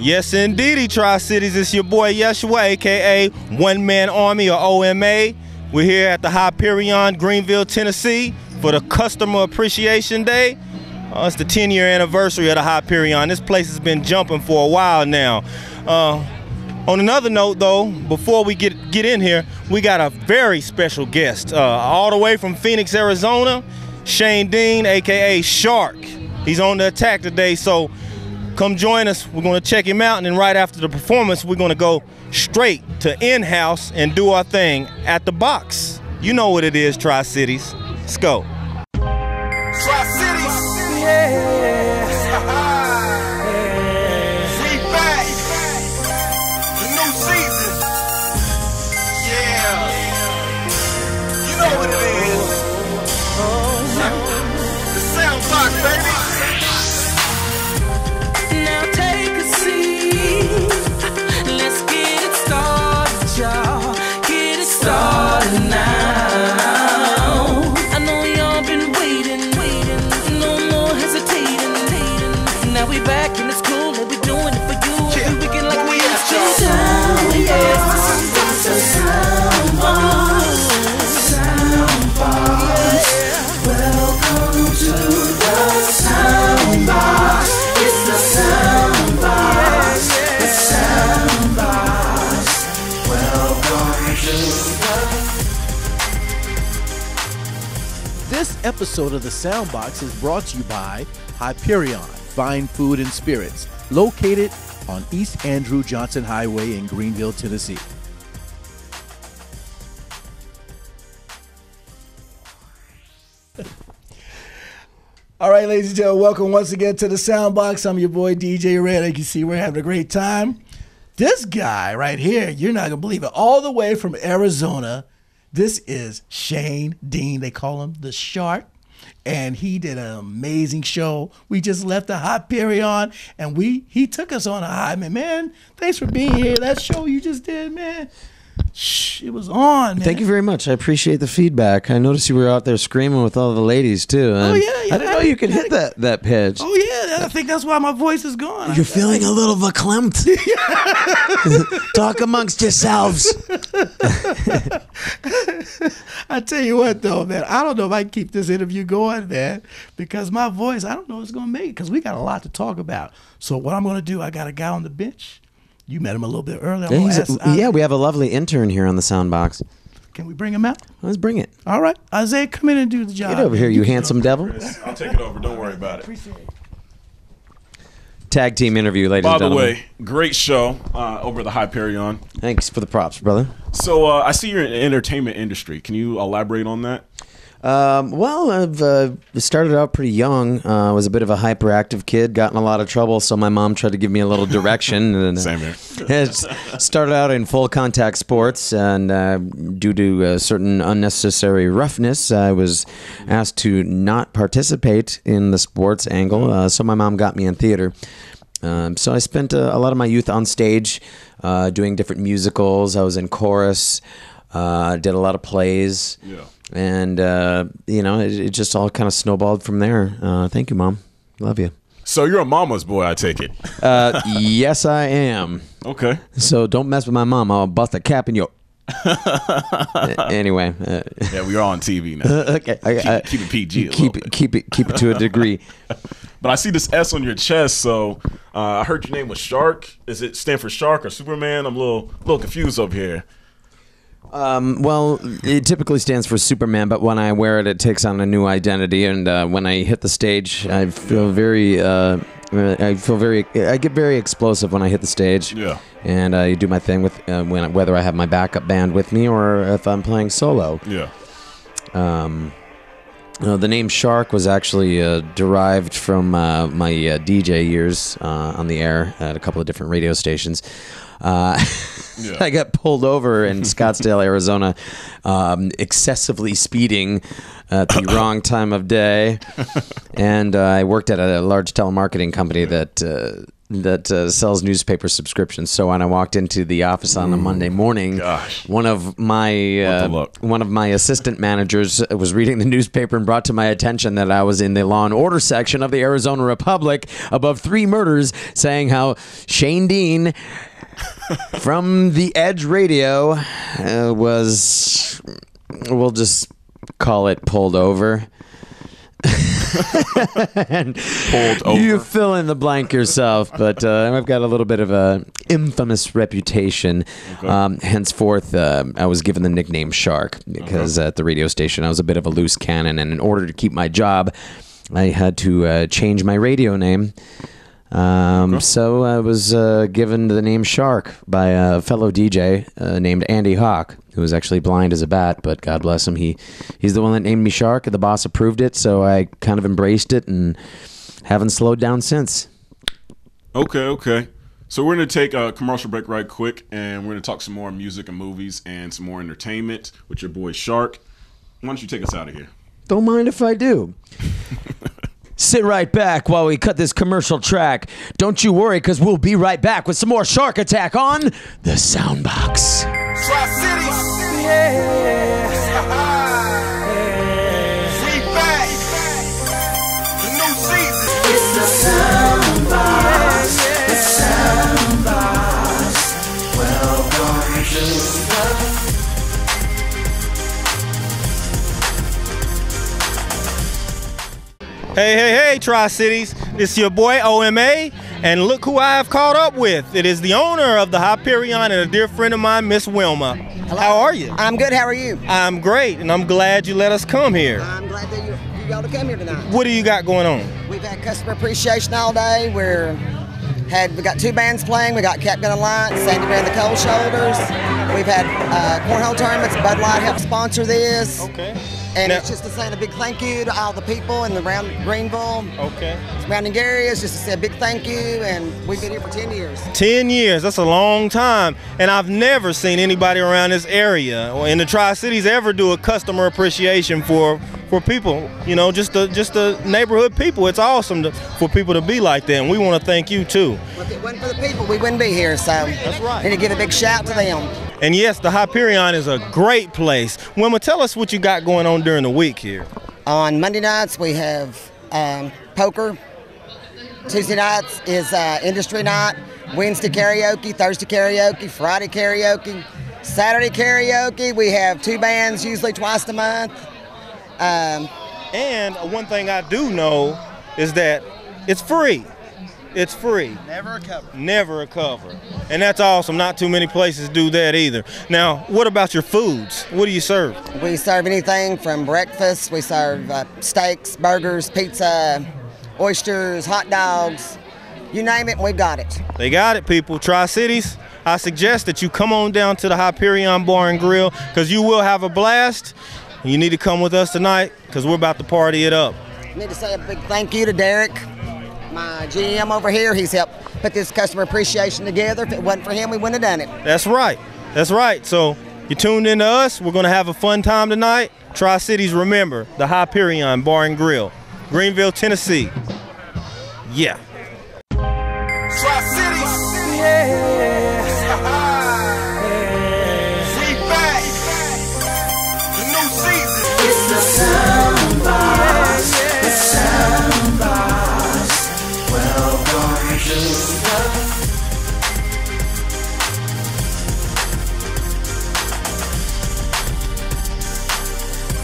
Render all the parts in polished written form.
Yes, indeedy, Tri-Cities. It's your boy Yeshua, a.k.a. One Man Army or O.M.A. We're here at the Hyperion, Greenville, Tennessee for the Customer Appreciation Day. It's the 10-year anniversary of the Hyperion. This place has been jumping for a while now. On another note, though, before we get in here, we got a very special guest. All the way from Phoenix, Arizona, Shane Dean, a.k.a. Shark. He's on the attack today, so come join us. We're going to check him out, and then right after the performance, we're going to go straight to in-house and do our thing at the box. You know what it is, Tri-Cities. Let's go. Tri-Cities. Yeah. We back. The new season. Yeah. You know what it is. The Soundboxx, baby. Now take a seat. Let's get it started, y'all. Get it started now. I know y'all been waiting. No more hesitating. Now we back and it's cool and we doing it for you every weekend like we used to. Soundboxx. Welcome to the Soundboxx. It's the Soundboxx. The Soundboxx. Welcome to the... This episode of the Soundboxx is brought to you by Hyperion, Fine Food and Spirits, located on East Andrew Johnson Highway in Greenville, Tennessee. All right, ladies and gentlemen, welcome once again to the Soundboxx. I'm your boy, DJ Red. You can see we're having a great time. This guy right here, you're not going to believe it, all the way from Arizona, this is Shane Dean. They call him the Shark, and he did an amazing show. We just left the Hyperion, and he took us on a high. Man, thanks for being here. That show you just did, man, it was on, man. Thank you very much. I appreciate the feedback. I noticed you were out there screaming with all the ladies, too. Oh, yeah. I didn't know you could hit that pitch. Oh, yeah. I think that's why my voice is gone. You're feeling a little verklempt. Talk amongst yourselves. I tell you what, though, man, I don't know if I can keep this interview going, man, because my voice, I don't know if it's going to make it, because we got a lot to talk about. So what I'm going to do, I got a guy on the bench. You met him a little bit earlier. Yeah, we have a lovely intern here on the Soundboxx. Can we bring him out? Let's bring it. All right. Isaiah, come in and do the job. Get over here, you handsome devil. I'll take it over. Don't worry about it. Appreciate it. Tag team interview, ladies and gentlemen. By the way, great show over at the Hyperion. Thanks for the props, brother. So I see you're in the entertainment industry. Can you elaborate on that? Well, I've started out pretty young. I was a bit of a hyperactive kid, got in a lot of trouble, so my mom tried to give me a little direction. And, Same here. Started out in full contact sports, and due to certain unnecessary roughness, I was asked to not participate in the sports angle, so my mom got me in theater. So I spent a lot of my youth on stage doing different musicals. I was in chorus, did a lot of plays. Yeah. And, you know, it just all kind of snowballed from there. Thank you, Mom. Love you. So you're a mama's boy, I take it. Yes, I am. Okay. So don't mess with my mom. I'll bust a cap in your... Anyway. Yeah, we are on TV now. Okay. Keep it PG Keep it to a degree. But I see this S on your chest, so I heard your name was Shark. Is it stand for Shark or Superman? I'm a little confused up here. Well, it typically stands for Superman, but when I wear it, it takes on a new identity. And when I hit the stage, I feel I get very explosive when I hit the stage. Yeah. And I do my thing with whether I have my backup band with me or if I'm playing solo. Yeah. The name Shark was actually derived from my DJ years on the air at a couple of different radio stations. Yeah. I got pulled over in Scottsdale, Arizona, excessively speeding at the wrong time of day, and I worked at a large telemarketing company that that sells newspaper subscriptions. So when I walked into the office on a Monday morning, one of my assistant managers was reading the newspaper and brought to my attention that I was in the Law and Order section of the Arizona Republic above 3 murders, saying how Shane Dean from the Edge Radio was, we'll just call it pulled over. And pulled over. You fill in the blank yourself, but I've got a little bit of a infamous reputation. Henceforth, I was given the nickname Shark because at the radio station I was a bit of a loose cannon, and in order to keep my job, I had to change my radio name. So I was given the name Shark by a fellow DJ named Andy Hawk, who was actually blind as a bat, but God bless him, he's the one that named me Shark. The boss approved it, so I kind of embraced it and haven't slowed down since. Okay. So we're going to take a commercial break right quick, and we're going to talk some more music and movies and some more entertainment with your boy Shark. Why don't you take us out of here? Don't mind if I do. Sit right back while we cut this commercial track. Don't you worry, because we'll be right back with some more Shark Attack on the Soundboxx. Tri-City. Yeah. We back. The new season. It's the Soundboxx. The Soundboxx. Welcome to the Hey, Tri-Cities. It's your boy O.M.A. And look who I have caught up with. It is the owner of the Hyperion and a dear friend of mine, Miss Wilma. Hello. How are you? I'm good. How are you? I'm great, and I'm glad you let us come here. I'm glad that you got to come here tonight. What do you got going on? We've had customer appreciation all day. We got 2 bands playing. We got Captain Alliance, Sandy ran the Cold Shoulders. We've had cornhole tournaments. Bud Light helped sponsor this. Okay. And Now- it's just to say a big thank you to all the people in the Greenville, Okay. surrounding areas, just to say a big thank you. And we've been here for 10 years. 10 years, that's a long time. And I've never seen anybody around this area or in the Tri-Cities ever do a customer appreciation for people, you know, just the neighborhood people. It's awesome for people to be like that, and we want to thank you too. Well, if it wasn't for the people, we wouldn't be here. So That's right. need to give a big shout to them. And yes, the Hyperion is a great place. Wilma, tell us what you got going on during the week here. On Monday nights, we have poker. Tuesday nights is industry night. Wednesday karaoke, Thursday karaoke, Friday karaoke, Saturday karaoke. We have 2 bands, usually twice a month. And one thing I do know is that it's free. It's free. Never a cover. Never a cover. And that's awesome. Not too many places do that either. Now, what about your foods? What do you serve? We serve anything from breakfast. We serve steaks, burgers, pizza, oysters, hot dogs. You name it, we've got it. They got it, people. Tri-Cities, I suggest that you come on down to the Hyperion Bar and Grill because you will have a blast. You need to come with us tonight because we're about to party it up. Need to say a big thank you to Derek, my GM over here. He's helped put this customer appreciation together. If it wasn't for him, we wouldn't have done it. That's right. That's right. So you tuned in to us. We're going to have a fun time tonight. Tri-Cities, remember, the Hyperion Bar and Grill, Greenville, Tennessee. Yeah. Tri-City. Yeah. We back. The new season. It's the Soundboxx. The Soundboxx. Welcome to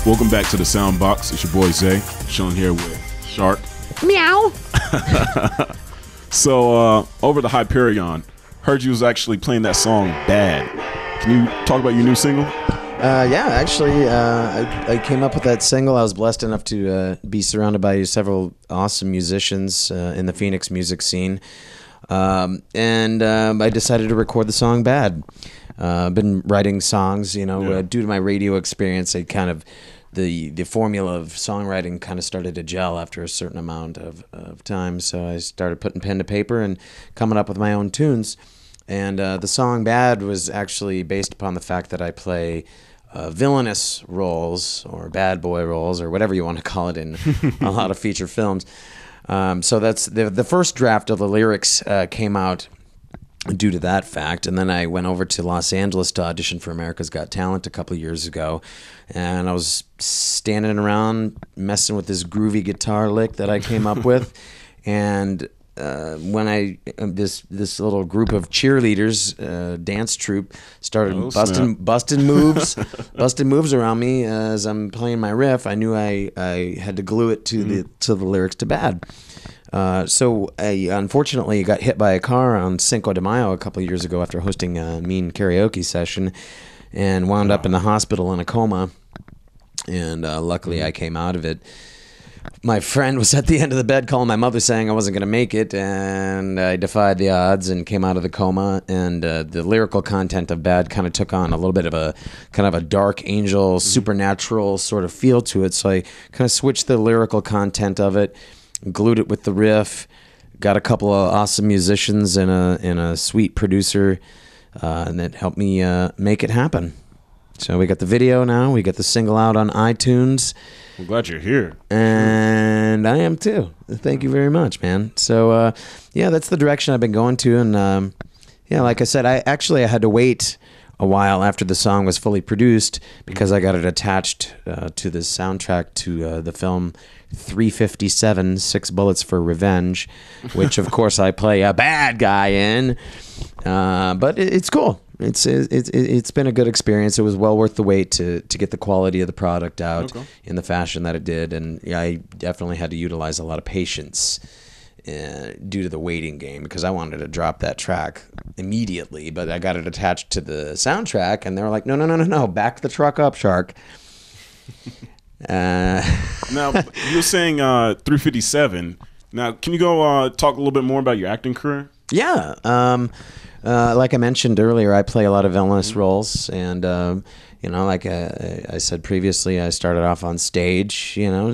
Welcome back to the Soundboxx. It's your boy Zay, chilling here with Shark. Meow. So over the Hyperion, heard you was actually playing that song Bad. Can you talk about your new single? Yeah, actually, I came up with that single. I was blessed enough to be surrounded by several awesome musicians in the Phoenix music scene. And I decided to record the song Bad. I've been writing songs, you know, due to my radio experience, I kind of, the formula of songwriting kind of started to gel after a certain amount of time. So I started putting pen to paper and coming up with my own tunes. And the song Bad was actually based upon the fact that I play villainous roles or bad boy roles or whatever you want to call it in a lot of feature films. So that's the first draft of the lyrics came out due to that fact, and then I went over to Los Angeles to audition for America's Got Talent a couple of years ago, and I was standing around messing with this groovy guitar lick that I came up with, and when this little group of cheerleaders, dance troupe, started busting moves around me as I'm playing my riff, I knew I had to glue it to the lyrics to Bad. So I unfortunately got hit by a car on Cinco de Mayo a couple of years ago after hosting a mean karaoke session, and wound up in the hospital in a coma. And luckily I came out of it. My friend was at the end of the bed calling my mother saying I wasn't going to make it, and I defied the odds and came out of the coma. And the lyrical content of Bad kind of took on a little bit of a kind of a dark angel, supernatural sort of feel to it. So I kind of switched the lyrical content of it, glued it with the riff, got a couple of awesome musicians and a sweet producer, and that helped me make it happen. So we got the video now. We got the single out on iTunes. I'm glad you're here. And I am too. Thank you very much, man. So, yeah, that's the direction I've been going to. And, yeah, like I said, I had to wait a while after the song was fully produced because I got it attached to the soundtrack to the film 357, 6 Bullets for Revenge, which, of course, I play a bad guy in. But it's cool. It's been a good experience. It was well worth the wait to get the quality of the product out in the fashion that it did, and yeah, I definitely had to utilize a lot of patience due to the waiting game because I wanted to drop that track immediately, but I got it attached to the soundtrack, and they were like, no, back the truck up, Shark. Now you were saying 357. Now, can you go talk a little bit more about your acting career? Yeah. Like I mentioned earlier, I play a lot of villainous roles, and you know, like I said previously, I started off on stage. You know,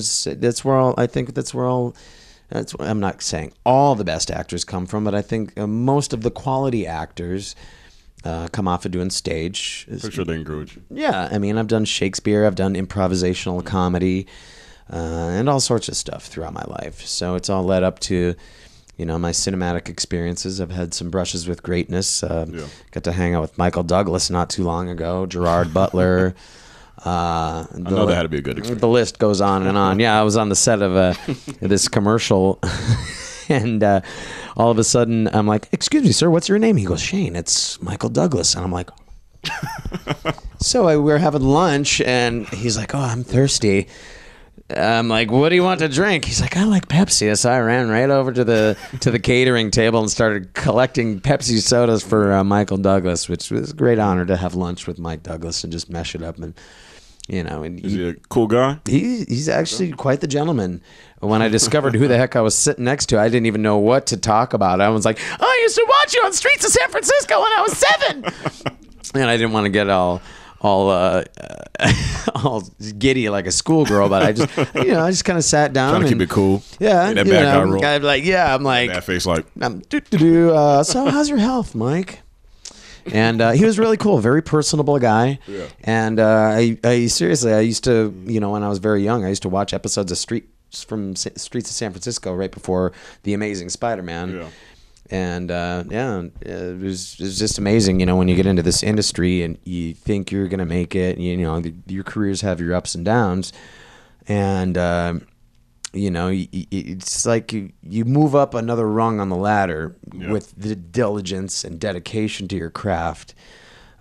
I'm not saying all the best actors come from, but I think most of the quality actors come off of doing stage. For sure, they encourage you. Yeah, I mean, I've done Shakespeare, I've done improvisational comedy, and all sorts of stuff throughout my life. So it's all led up to, you know, my cinematic experiences. I've had some brushes with greatness. Got to hang out with Michael Douglas not too long ago, Gerard Butler. I know that had to be a good experience. The list goes on and on. Yeah, I was on the set of this commercial, and all of a sudden I'm like, "Excuse me, sir, what's your name?" He goes, "Shane, it's Michael Douglas." And I'm like, so we were having lunch, and he's like, "Oh, I'm thirsty." I'm like, "What do you want to drink?" He's like, "I like Pepsi." So I ran right over to the catering table and started collecting Pepsi sodas for Michael Douglas, which was a great honor to have lunch with Mike Douglas and just mesh it up. And you know, and is he a cool guy? He's actually quite the gentleman. When I discovered who the heck I was sitting next to, I didn't even know what to talk about. I was like, "I used to watch you on Streets of San Francisco when I was 7." And I didn't want to get all giddy like a schoolgirl, but I just kind of sat down. Trying to keep it cool. Yeah. That bad guy role. I'm like, that face like. So how's your health, Mike? And he was really cool, very personable guy. Yeah. And I seriously, I used to, you know, when I was very young, I used to watch episodes of Streets of San Francisco right before The Amazing Spider-Man. Yeah. And it was just amazing, you know, when you get into this industry and you think you're gonna make it, and, you know, your careers have your ups and downs, and you know, it's like you move up another rung on the ladder with the diligence and dedication to your craft.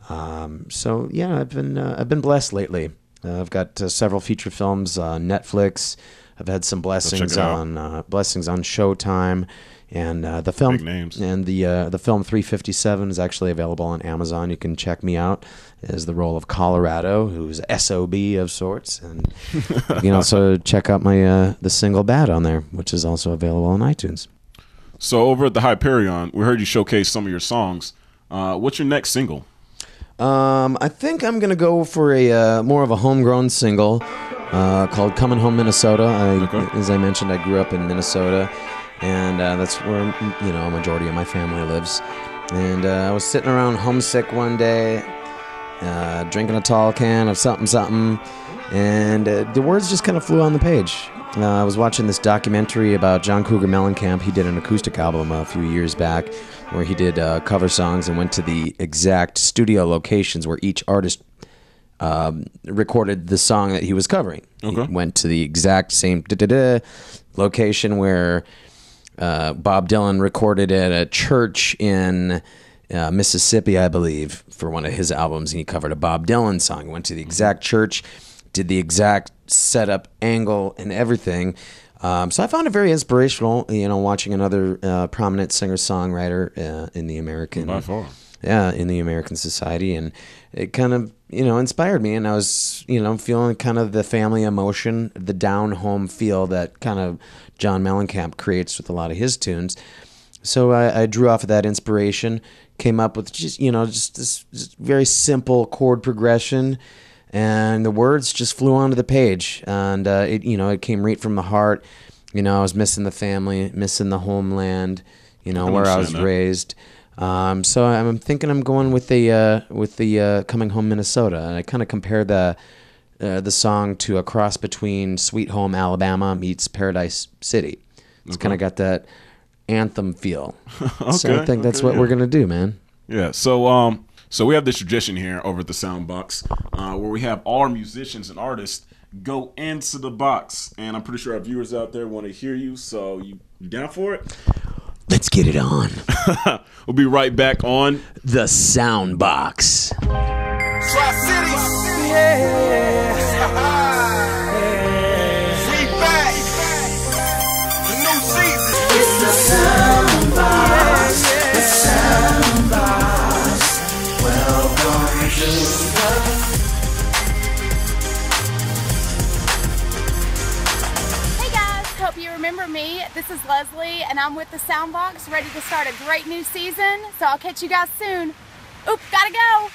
So yeah, I've been blessed lately. I've got several feature films on Netflix. I've had some blessings on Showtime. And the film and the film 357 is actually available on Amazon. You can check me out as the role of Colorado, who's SOB of sorts, and you can also check out my the single Bad on there, which is also available on iTunes. So over at the Hyperion, we heard you showcase some of your songs. What's your next single? I think I'm gonna go for a more of a homegrown single called "Coming Home, Minnesota." As I mentioned, I grew up in Minnesota. And that's where, you know, a majority of my family lives. And I was sitting around homesick one day, drinking a tall can of something, and the words just kind of flew on the page. I was watching this documentary about John Cougar Mellencamp. He did an acoustic album a few years back where he did cover songs and went to the exact studio locations where each artist recorded the song that he was covering. Okay. He went to the exact same location where Bob Dylan recorded at a church in Mississippi, I believe, for one of his albums. And he covered a Bob Dylan song. Went to the exact church, did the exact setup, angle, and everything. So I found it very inspirational, watching another prominent singer-songwriter in the American... By far. Yeah, in the American society. And it kind of, inspired me. And I was, feeling kind of the family emotion, the down-home feel that kind of John Mellencamp creates with a lot of his tunes. So I drew off of that inspiration, came up with just this very simple chord progression, and the words just flew onto the page. And it came right from the heart. I was missing the family, missing the homeland, where I was raised. So I'm thinking I'm going with the Coming Home Minnesota, and I kind of compare the song to a cross between Sweet Home Alabama meets Paradise City. It's kind of got that anthem feel. So I think that's what we're gonna do, man. Yeah. So we have this tradition here over at the Soundboxx where we have all our musicians and artists go into the box, and I'm pretty sure our viewers out there want to hear you. So you down for it? Let's get it on. We'll be right back on the Soundboxx. Tri-City. Yeah. We back. The new season. It's the Soundboxx. The Soundboxx. Welcome to Hey guys, hope you remember me. This is Leslie, and I'm with the Soundboxx, ready to start a great new season. So I'll catch you guys soon. Oop, gotta go.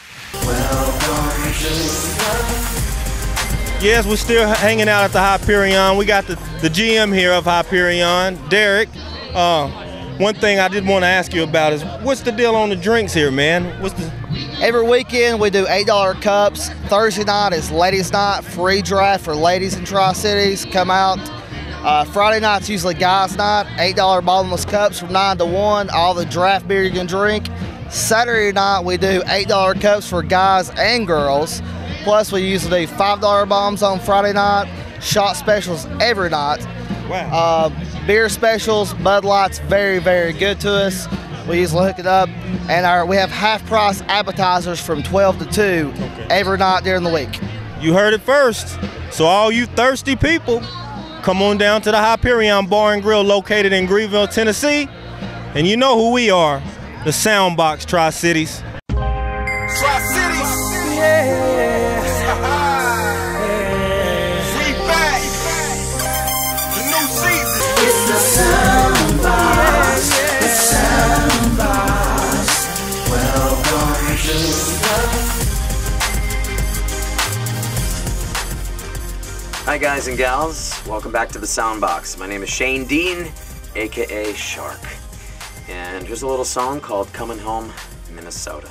Yes, we're still hanging out at the Hyperion. We got the GM here of Hyperion, Derek. One thing I did want to ask you about is, what's the deal on the drinks here, man? Every weekend we do $8 cups. Thursday night is ladies' night, free draft for ladies in Tri-Cities. Come out. Friday night's usually guys' night, $8 bottomless cups from 9 to 1. All the draft beer you can drink. Saturday night we do $8 cups for guys and girls. Plus we usually do $5 bombs on Friday night. Shot specials every night. Wow. Beer specials, Bud Light's very, very good to us. We usually hook it up. And we have half-price appetizers from 12 to 2 every night during the week. You heard it first. So all you thirsty people, come on down to the Hyperion Bar and Grill located in Greenville, Tennessee. And you know who we are, the Soundboxx Tri-Cities. Tri-City. Yeah. We back. The new season. It's the Soundboxx. The Soundboxx. Welcome to Hi guys and gals, welcome back to the Soundboxx. My name is Shane Dean, aka Shark. And here's a little song called Coming Home, Minnesota.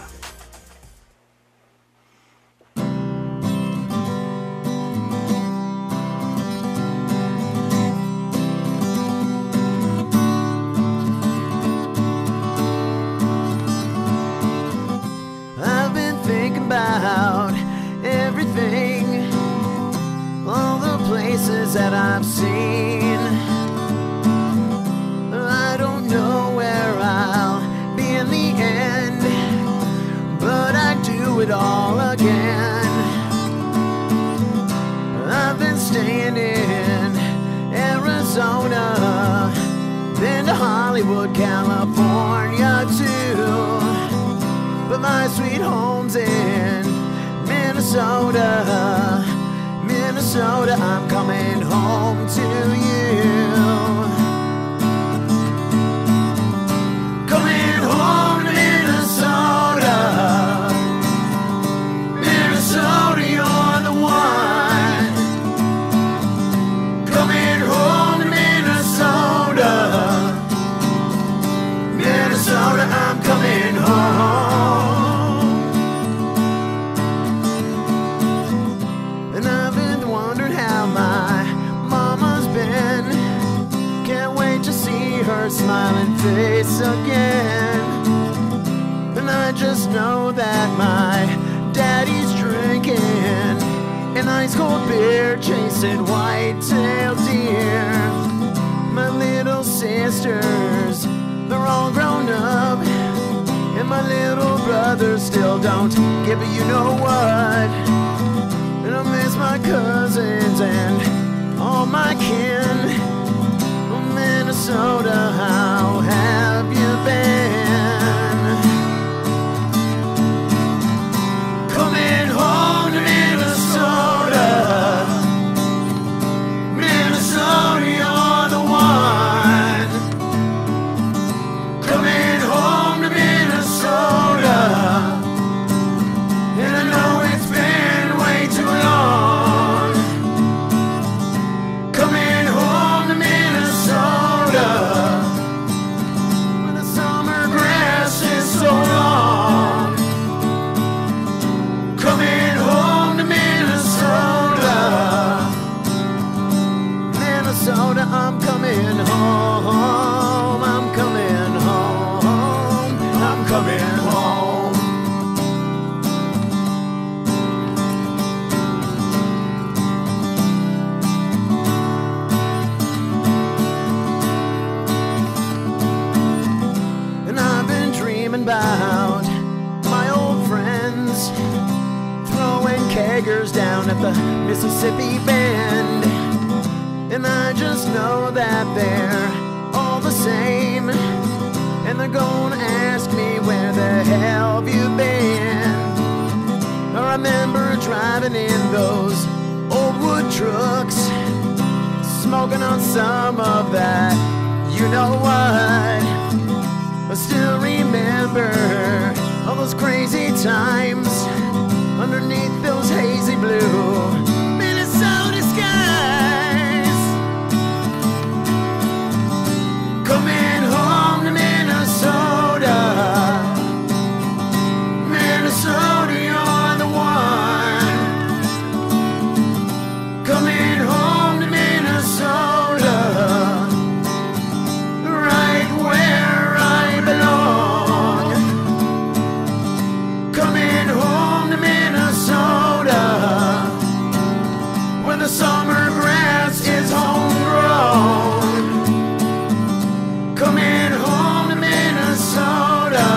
I've been thinking about everything, all the places that I've seen. I don't know where I'll be in the end, but I'd do it all again. I've been staying in Arizona, been to Hollywood, California too, but my sweet home's in Minnesota. Minnesota, I'm coming home to you. Coming home to Minnesota. Minnesota, you're the one. Coming home to Minnesota. Minnesota, I'm coming home. And I've been wondering how my mama's been. ice cold beer, chasing white-tailed deer. My little sisters, they're all grown up, and my little brothers still don't give a you know what. And I miss my cousins and all my kin. Oh, Minnesota, how have you been? Coming home to Minnesota, Minnesota, you're the one. Coming home to Minnesota, and I know it's been way too long. Coming home to Minnesota, where the summer grass is so long. Coming home to Minnesota, Minnesota, I'm coming home. I'm coming home. I'm coming home. And I've been dreaming about my old friends, throwing keggers down at the Mississippi Bend. And I just know that they're all the same, and they're gonna ask me where the hell have you been. I remember driving in those old wood trucks, smoking on some of that you know what. I still remember all those crazy times underneath those hazy blue Minnesota skies. Coming home to Minnesota, Minnesota, you're the one. Coming home to Minnesota, right where I belong. Coming home to Minnesota, where the summer grass is homegrown. Coming home to Minnesota,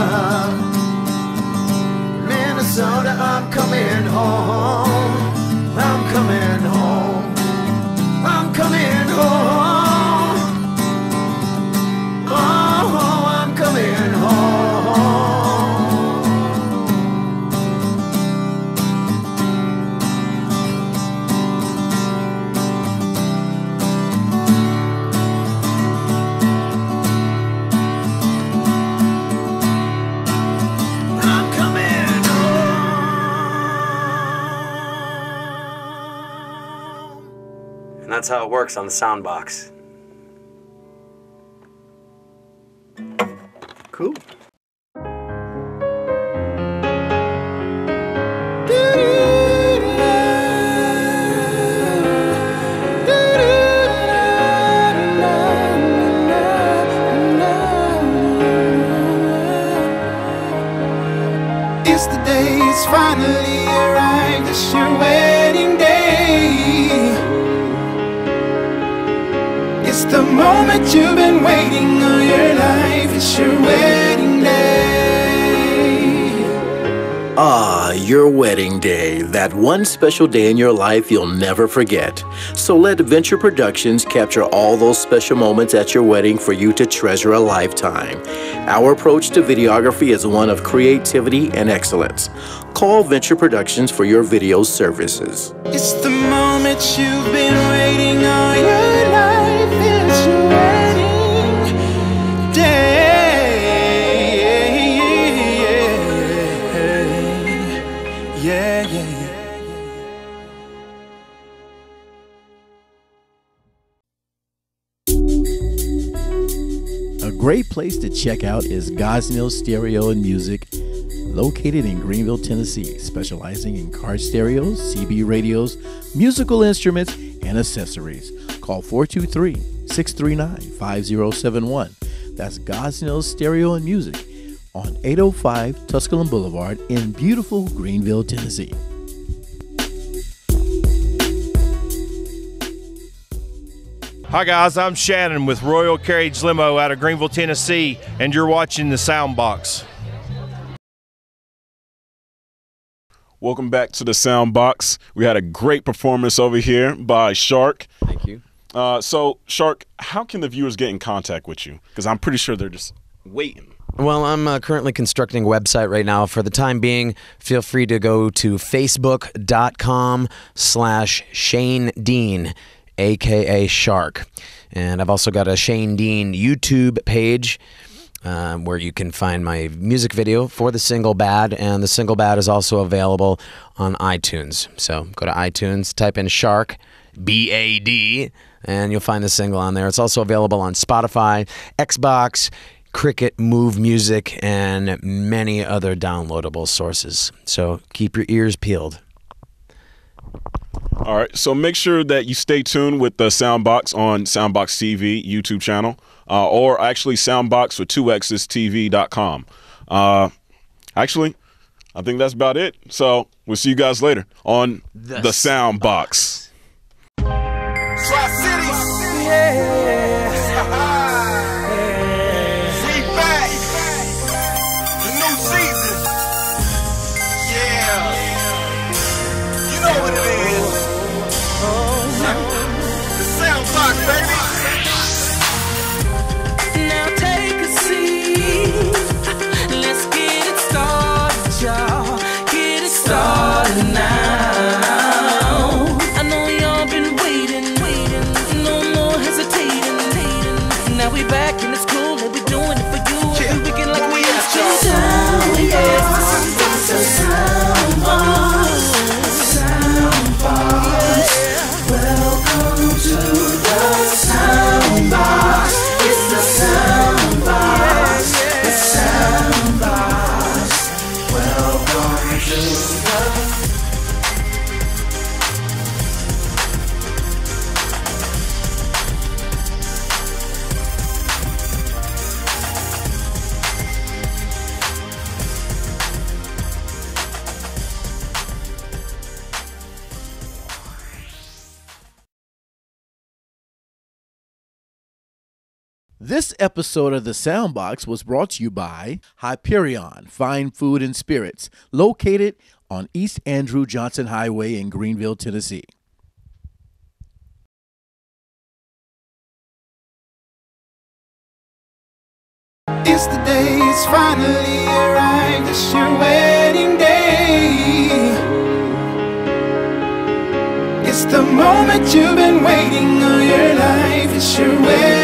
Minnesota, I'm coming home. I'm coming home. I'm coming home. Oh, I'm coming home. I'm coming home. And that's how it works on the Soundboxx. Cool. It's the day, it's finally arrived. It's your wedding day. It's the moment you've been waiting all your life. It's your wedding day. Ah, your wedding day, that one special day in your life you'll never forget. So let Venture Productions capture all those special moments at your wedding for you to treasure a lifetime. Our approach to videography is one of creativity and excellence. Call Venture Productions for your video services. It's the moment you've been waiting all your life. It's your wedding day. Yeah, yeah, yeah. A great place to check out is Gosnell Stereo and Music, located in Greenville, Tennessee, specializing in car stereos, CB radios, musical instruments, and accessories. Call 423-639-5071. That's Gosnell Stereo and Music on 805 Tusculum Boulevard in beautiful Greenville, Tennessee. Hi guys, I'm Shannon with Royal Carriage Limo out of Greenville, Tennessee, and you're watching the Soundboxx. Welcome back to the Soundboxx. We had a great performance over here by Shark. Thank you. So, Shark, how can the viewers get in contact with you? Because I'm pretty sure they're just waiting. Well, I'm currently constructing a website right now. For the time being, feel free to go to facebook.com/Shane Dean, a.k.a. Shark. And I've also got a Shane Dean YouTube page where you can find my music video for the single Bad, and the single Bad is also available on iTunes. So go to iTunes, type in Shark, B-A-D, and you'll find the single on there. It's also available on Spotify, Xbox, Cricket, Move Music, and many other downloadable sources. So keep your ears peeled. All right, so make sure that you stay tuned with the Soundboxx on Soundboxx TV YouTube channel, or actually Soundboxx with 2x's TV.com. Actually, I think that's about it. So we'll see you guys later on the Soundboxx. Now take a seat. Let's get it started, y'all. Get it started now. I know y'all been waiting. No more hesitating. Now we back and it's cool and we doing it for you. Every weekend like we have to. Welcome to the Soundboxx. It's the Soundboxx. The Soundboxx. Welcome to the. This episode of the Soundboxx was brought to you by Hyperion Fine Food and Spirits, located on East Andrew Johnson Highway in Greenville, Tennessee. It's the day, it's finally arrived. It's your wedding day. It's the moment you've been waiting all your life. It's your wedding